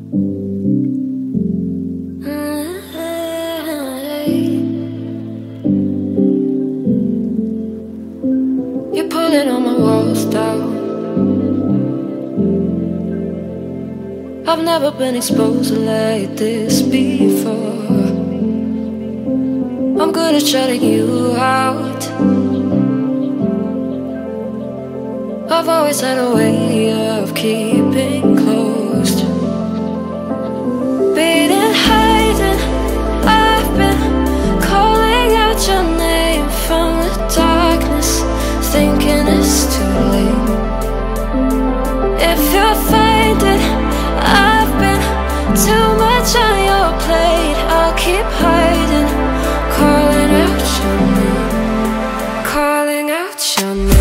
You're pulling all my walls down. I've never been exposed like this before. I'm good at shutting you out. I've always had a way of keeping closed. Beating, hiding, I've been calling out your name from the darkness, thinking it's too late. If you'll find it, I've been too much on your plate. I'll keep hiding, calling out your name, calling out your name.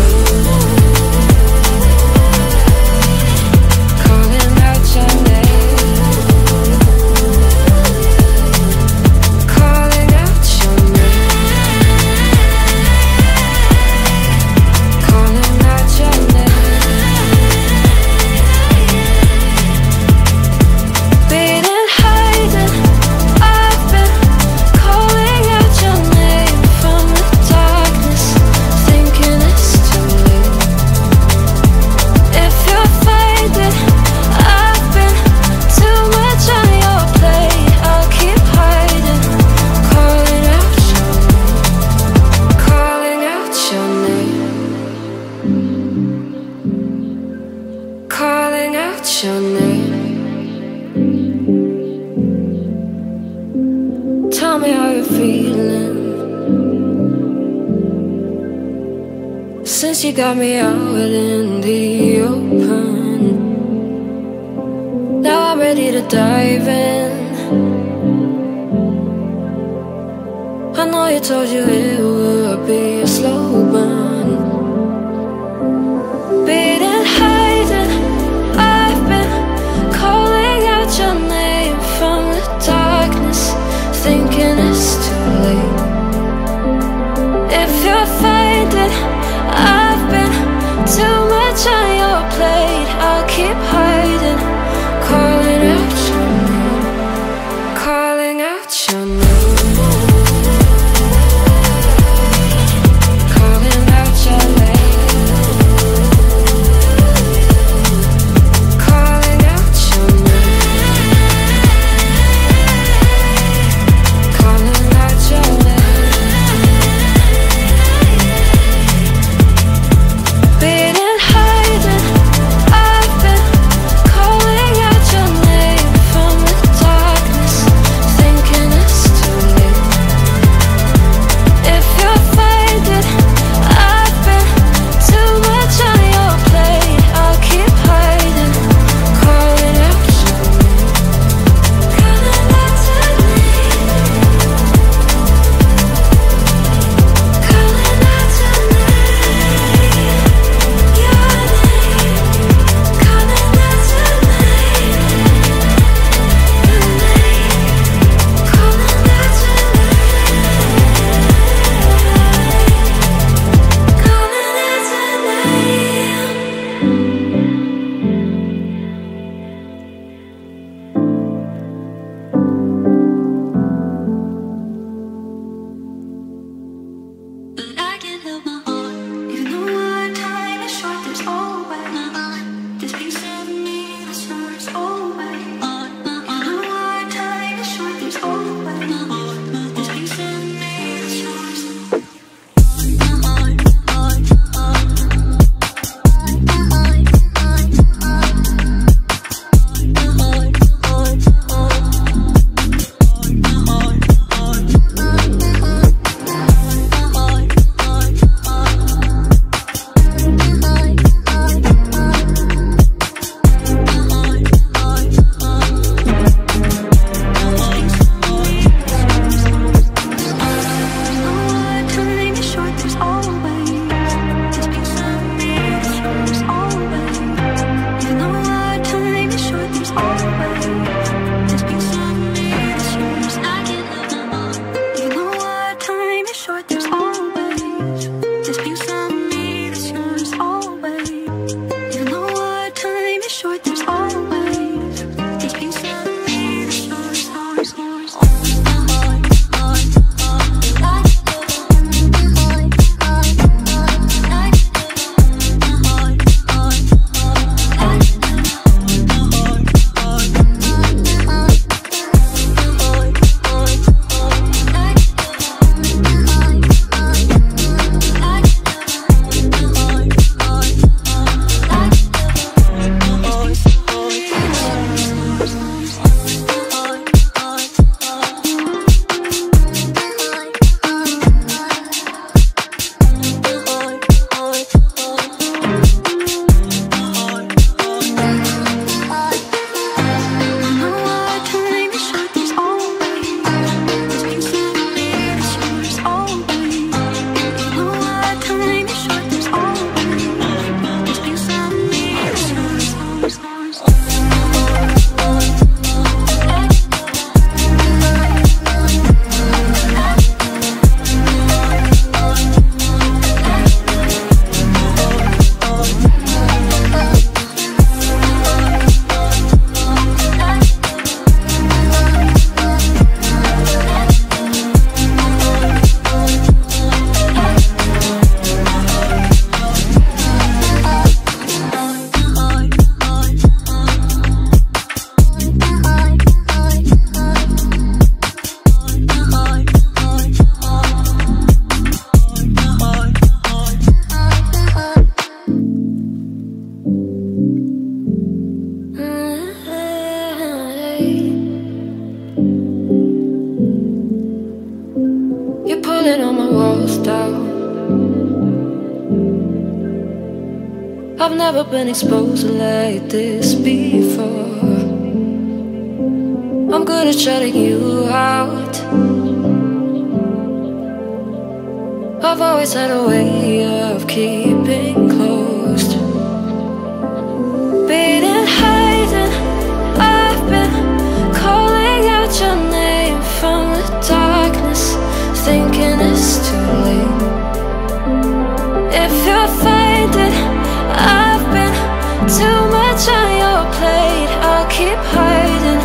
Your name. Tell me how you're feeling since you got me out in the open. Now I'm ready to dive in. I know you told you it would be a slow burn. Beating, hiding, I've been calling out your name from the darkness, thinking it's too late. If you'll find it, I've been too much on your plate. I'll keep hiding, calling out your name, calling out your name, calling out. You're pulling all my walls down. I've never been exposed like this before. I'm good at shutting you out. I've always had a way of keeping closed. Beating, hiding, I've been calling out your name from the darkness, thinking it's too late. If you'll find it, I've been too much on your plate. I'll keep hiding,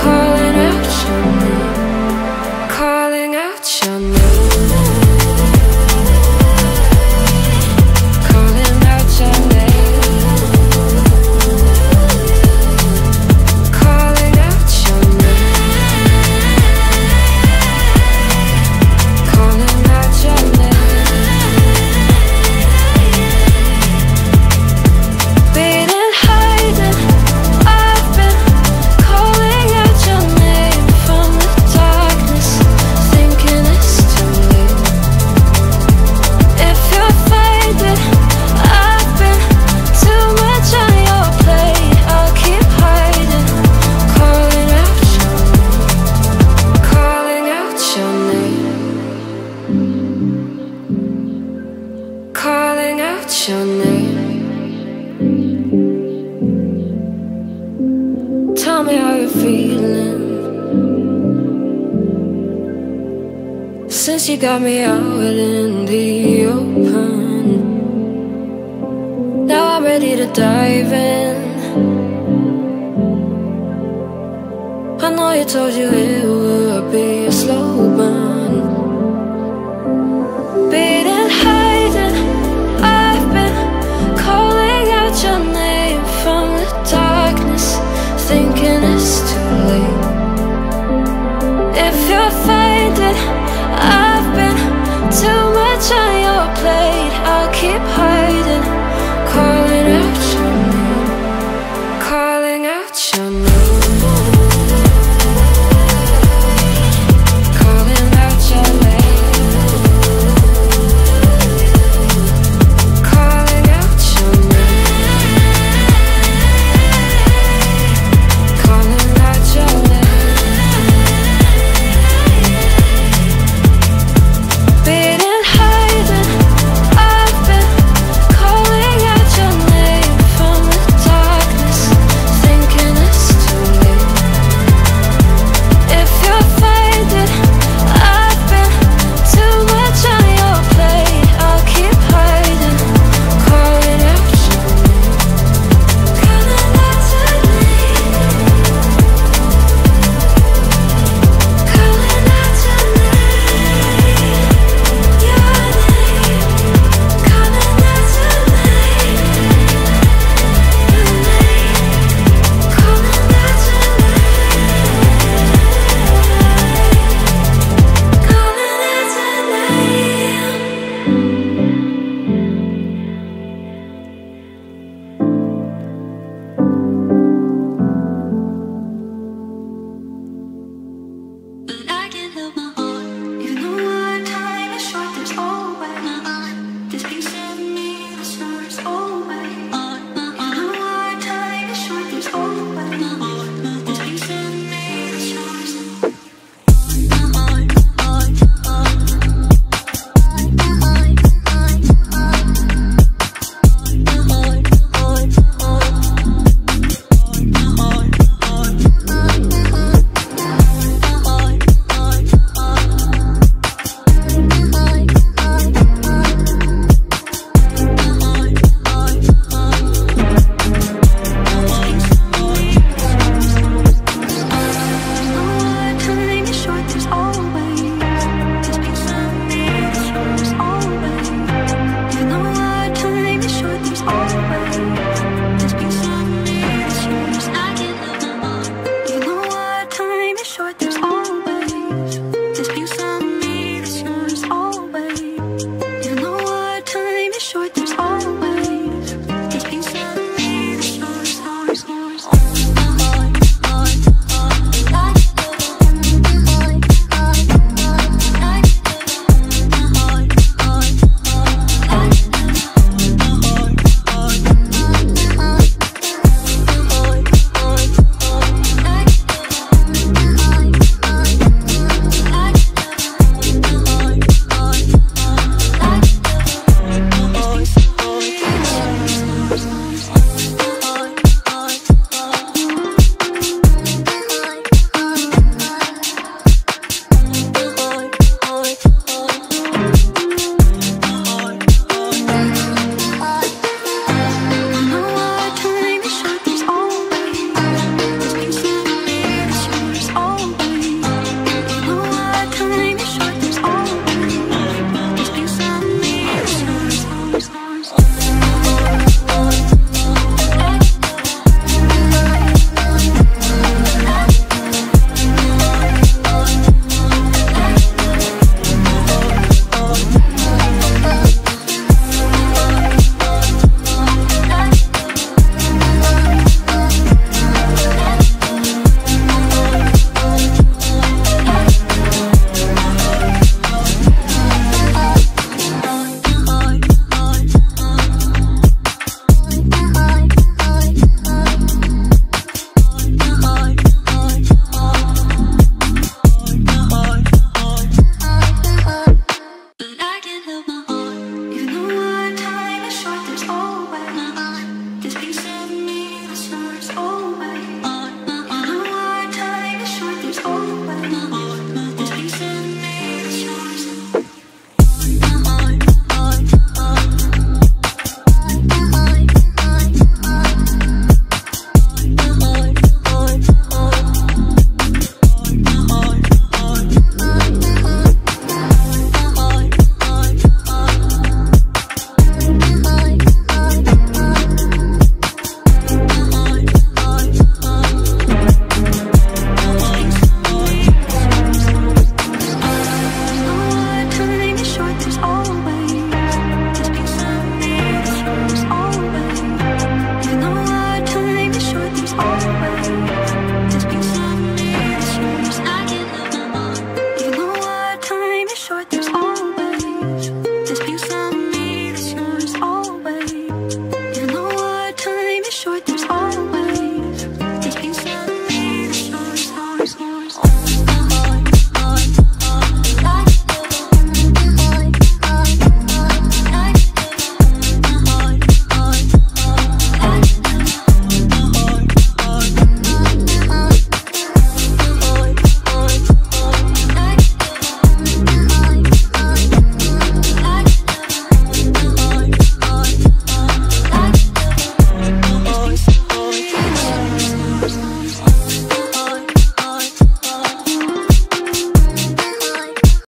calling out your name, calling out your name. Calling out your name. Tell me how you're feeling since you got me out in the open. Now I'm ready to dive in. I know you told you it would be a slow burn. Beating, hiding, I've been calling out your name from the darkness, thinking